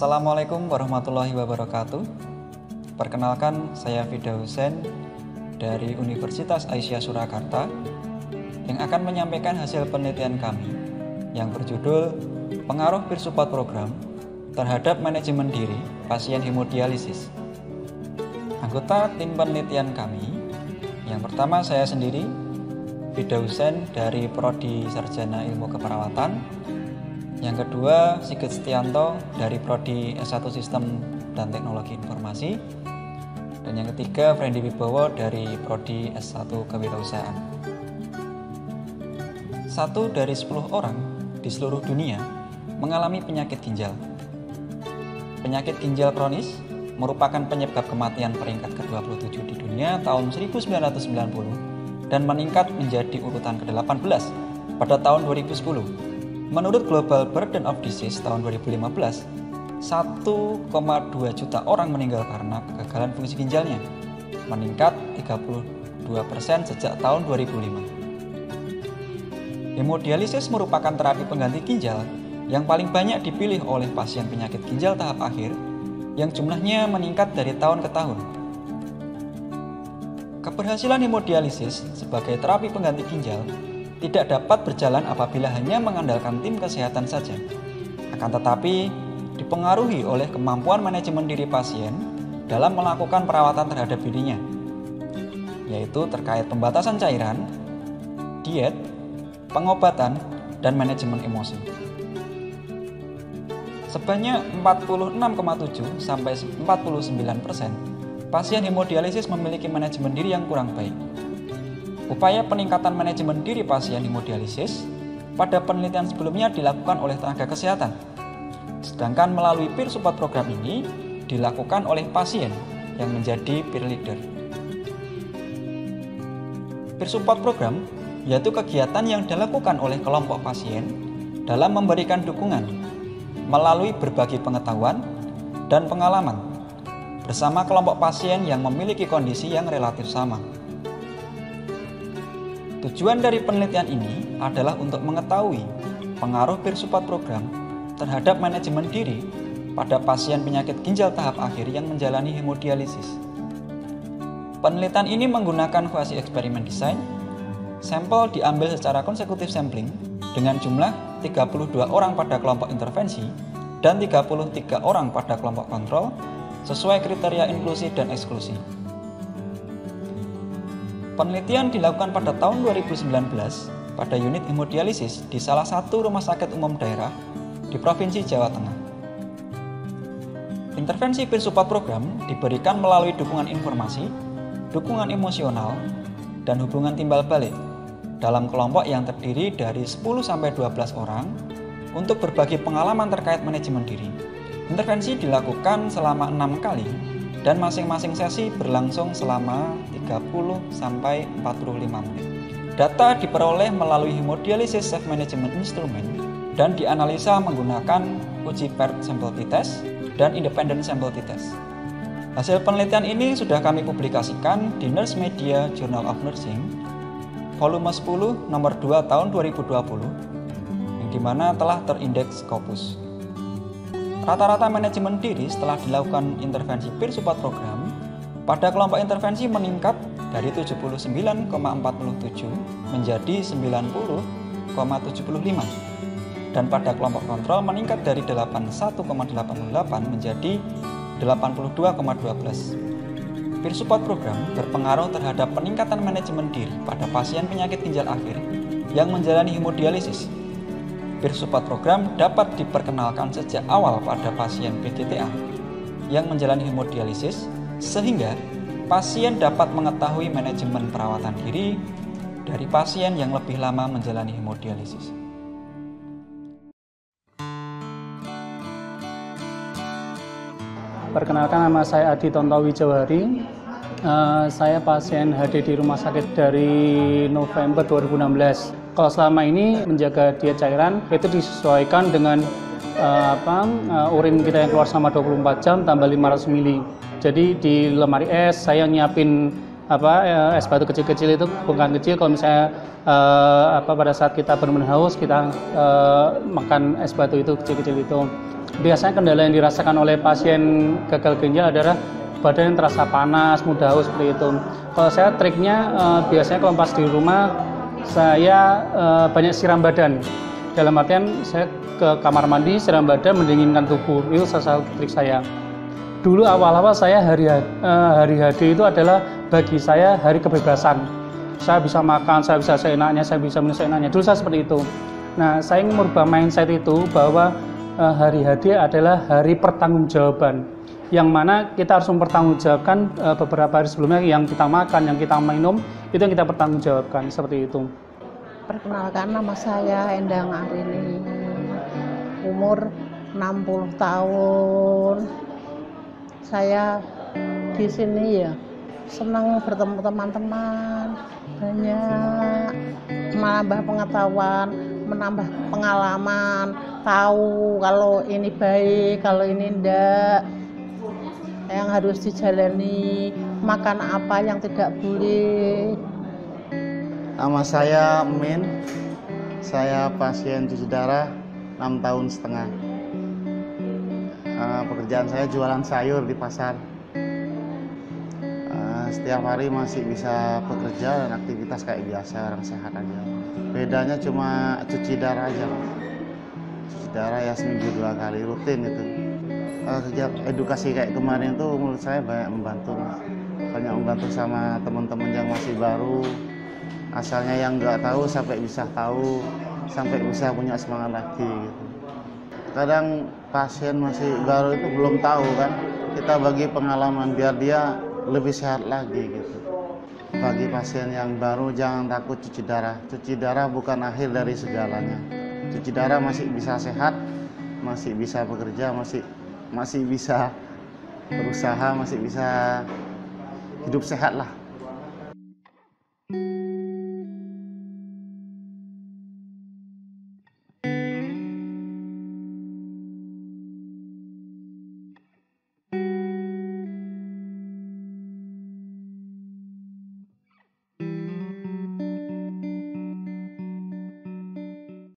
Assalamualaikum warahmatullahi wabarakatuh. Perkenalkan, saya Firdahusen dari Universitas Aisyah Surakarta yang akan menyampaikan hasil penelitian kami yang berjudul Pengaruh Peer Support Program terhadap Manajemen Diri Pasien Hemodialisis. Anggota tim penelitian kami, yang pertama saya sendiri, Firdahusen dari Prodi Sarjana Ilmu Keperawatan. Yang kedua, Sigit Setianto dari Prodi S1 Sistem dan Teknologi Informasi. Dan yang ketiga, Friendly Wibowo dari Prodi S1 Kewirausahaan. 1 dari 10 orang di seluruh dunia mengalami penyakit ginjal. Penyakit ginjal kronis merupakan penyebab kematian peringkat ke-27 di dunia tahun 1990 dan meningkat menjadi urutan ke-18 pada tahun 2010. Menurut Global Burden of Disease tahun 2015, 1,2 juta orang meninggal karena kegagalan fungsi ginjalnya, meningkat 32% sejak tahun 2005. Hemodialisis merupakan terapi pengganti ginjal yang paling banyak dipilih oleh pasien penyakit ginjal tahap akhir yang jumlahnya meningkat dari tahun ke tahun. Keberhasilan hemodialisis sebagai terapi pengganti ginjal tidak dapat berjalan apabila hanya mengandalkan tim kesehatan saja. Akan tetapi, dipengaruhi oleh kemampuan manajemen diri pasien dalam melakukan perawatan terhadap dirinya, yaitu terkait pembatasan cairan, diet, pengobatan, dan manajemen emosi. Sebanyak 46,7 sampai 49% pasien hemodialisis memiliki manajemen diri yang kurang baik. Upaya peningkatan manajemen diri pasien hemodialisis pada penelitian sebelumnya dilakukan oleh tenaga kesehatan. Sedangkan melalui peer support program ini dilakukan oleh pasien yang menjadi peer leader. Peer support program yaitu kegiatan yang dilakukan oleh kelompok pasien dalam memberikan dukungan melalui berbagi pengetahuan dan pengalaman bersama kelompok pasien yang memiliki kondisi yang relatif sama. Tujuan dari penelitian ini adalah untuk mengetahui pengaruh peer support program terhadap manajemen diri pada pasien penyakit ginjal tahap akhir yang menjalani hemodialisis. Penelitian ini menggunakan quasi eksperimen design. Sampel diambil secara konsekutif sampling dengan jumlah 32 orang pada kelompok intervensi dan 33 orang pada kelompok kontrol sesuai kriteria inklusi dan eksklusi. Penelitian dilakukan pada tahun 2019 pada unit hemodialisis di salah satu rumah sakit umum daerah di Provinsi Jawa Tengah. Intervensi peer support program diberikan melalui dukungan informasi, dukungan emosional, dan hubungan timbal balik dalam kelompok yang terdiri dari 10-12 orang untuk berbagi pengalaman terkait manajemen diri. Intervensi dilakukan selama 6 kali dan masing-masing sesi berlangsung selama 30-45 menit. Data diperoleh melalui hemodialisis self-management instrument dan dianalisa menggunakan uji paired sampel t-test dan independent sampel t-test. Hasil penelitian ini sudah kami publikasikan di Nurse Media Journal of Nursing, volume 10 nomor 2 tahun 2020, yang dimana telah terindeks Scopus. Rata-rata manajemen diri setelah dilakukan intervensi peer support program pada kelompok intervensi meningkat dari 79,47 menjadi 90,75 dan pada kelompok kontrol meningkat dari 81,88 menjadi 82,12. Peer support program berpengaruh terhadap peningkatan manajemen diri pada pasien penyakit ginjal akhir yang menjalani hemodialisis. Peer support program dapat diperkenalkan sejak awal pada pasien PGTA yang menjalani hemodialisis sehingga pasien dapat mengetahui manajemen perawatan diri dari pasien yang lebih lama menjalani hemodialisis. Perkenalkan, nama saya Adi Tontowi Jawahari. Saya pasien HD di rumah sakit dari November 2016. Kalau selama ini menjaga diet cairan itu disesuaikan dengan urin kita yang keluar selama 24 jam tambah 500 ml. Jadi di lemari es saya nyiapin es batu kecil-kecil itu, bukan kecil. Kalau misalnya pada saat kita benar-benar haus kita makan es batu itu kecil-kecil itu. Biasanya kendala yang dirasakan oleh pasien gagal ginjal adalah badan yang terasa panas, mudah haus seperti itu. Kalau saya triknya biasanya kalau pas di rumah saya banyak siram badan. Dalam artian saya ke kamar mandi, siram badan, mendinginkan tubuh. Itu salah satu trik saya. Dulu awal-awal saya hari HD itu adalah bagi saya hari kebebasan. Saya bisa makan, saya bisa seenaknya, saya bisa minum seenaknya. Dulu saya seperti itu. Nah, saya ingin merubah mindset itu bahwa hari HD adalah hari pertanggungjawaban, yang mana kita harus mempertanggungjawabkan beberapa hari sebelumnya yang kita makan, yang kita minum, itu yang kita pertanggungjawabkan, seperti itu. Perkenalkan, nama saya Endang Arini, umur 60 tahun. Saya di sini ya senang bertemu teman-teman, banyak menambah pengetahuan, menambah pengalaman, tahu kalau ini baik, kalau ini enggak, yang harus dijalani, makan apa yang tidak boleh. Nama saya Min, saya pasien cuci darah 6,5 tahun. Pekerjaan saya jualan sayur di pasar. Setiap hari masih bisa bekerja dan aktivitas kayak biasa, orang sehat aja. Bedanya cuma cuci darah aja. Cuci darah ya seminggu 2 kali, rutin itu. Kegiatan edukasi kayak kemarin tuh menurut saya banyak membantu. Banyak membantu sama teman-teman yang masih baru. Asalnya yang nggak tahu sampai bisa tahu, sampai bisa punya semangat lagi gitu. Kadang pasien masih baru itu belum tahu kan, kita bagi pengalaman biar dia lebih sehat lagi gitu. Bagi pasien yang baru jangan takut cuci darah. Cuci darah bukan akhir dari segalanya. Cuci darah masih bisa sehat, masih bisa bekerja, masih bisa berusaha, masih bisa hidup sehat lah.